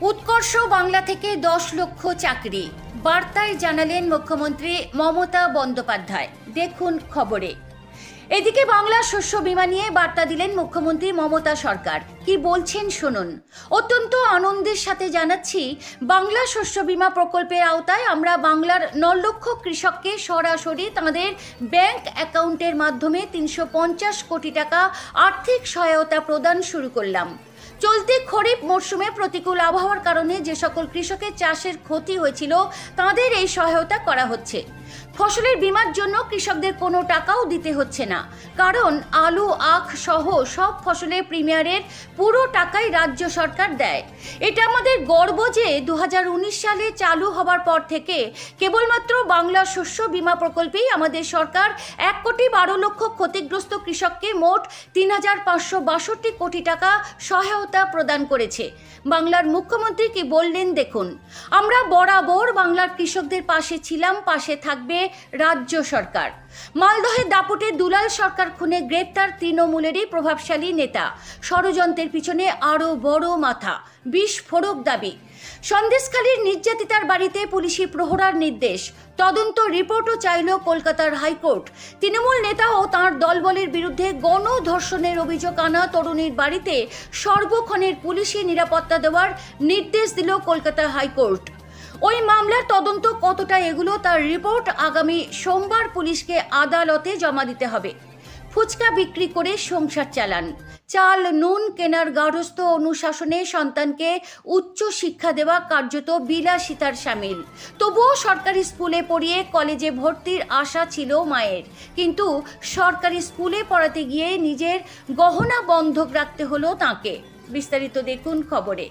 उत्कर्ष बांगला থেকে 10 লক্ষ চাকরি বার্তায় জানালেন মুখ্যমন্ত্রী মমতা বন্দ্যোপাধ্যায়। দেখুন খবরে। এদিকে বাংলা শস্য বীমা নিয়ে বার্তা দিলেন মুখ্যমন্ত্রী মমতা সরকার। কি বলছেন শুনুন। অত্যন্ত আনন্দের সাথে জানাচ্ছি, বাংলা শস্য বীমা প্রকল্পের আওতায় আমরা বাংলার 9 লক্ষ কৃষককে সরাসরি তাদের ব্যাংক অ্যাকাউন্টের মাধ্যমে 350 কোটি টাকা আর্থিক সহায়তা প্রদান শুরু করলাম। চলতি খরিফ মরশুমে প্রতিকূল আবহাওয়ার কারণে যে সকল কৃষকের চাষের ক্ষতি হয়েছিল তাদের এই সহায়তা করা হচ্ছে। ফসলের বীমার জন্য কৃষকদের কোনো টাকাও দিতে হচ্ছে না, কারণ আলু আখ সহ সব ফসলের প্রিমিয়ারের পুরো টাকাই রাজ্য সরকার দেয়। এটা আমাদের গর্ব যে 2019 সালে চালু হবার পর থেকে কেবলমাত্র বাংলা শস্য বীমা প্রকল্পেই আমাদের সরকার 1,12,00,000 ক্ষতিগ্রস্ত কৃষককে মোট 3,562 কোটি টাকা সহায়তা প্রদান করেছে। বাংলার মুখ্যমন্ত্রী কি বললেন দেখুন। আমরা বরাবর বাংলার কৃষকদের পাশে ছিলাম, পাশে থাকবে রাজ্য সরকার। মালদহের দাপুটে দুলাল সরকার খুনে গ্রেপ্তার তৃণমূলেরই প্রভাবশালী নেতা। ষড়যন্ত্রের পিছনে আরও বড় মাথা, বিস্ফোরক দাবি। সন্দেশখালীর নির্যাতিতার বাড়িতে পুলিশি প্রহরার নির্দেশ। তদন্ত রিপোর্টও চাইল কলকাতার হাইকোর্ট। তৃণমূল নেতা ও তাঁর দলবলের বিরুদ্ধে গণধর্ষণের অভিযোগ আনা তরুণীর বাড়িতে সর্বক্ষণের পুলিশি নিরাপত্তা দেওয়ার নির্দেশ দিল কলকাতা হাইকোর্ট। ওই মামলার তদন্ত কতটা এগুলো তার রিপোর্ট আগামী সোমবার পুলিশকে আদালতে জমা দিতে হবে। ফুচকা বিক্রি করে সংসার চালান, চাল নুন কেনার গার্হস্থ্য অনুশাসনে সন্তানকে উচ্চ শিক্ষা দেওয়া কার্যত বিলাসিতার সামিল। তবুও সরকারি স্কুলে পড়িয়ে কলেজে ভর্তির আশা ছিল মায়ের, কিন্তু সরকারি স্কুলে পড়াতে গিয়ে নিজের গহনা বন্ধক রাখতে হলো তাঁকে। বিস্তারিত দেখুন খবরে।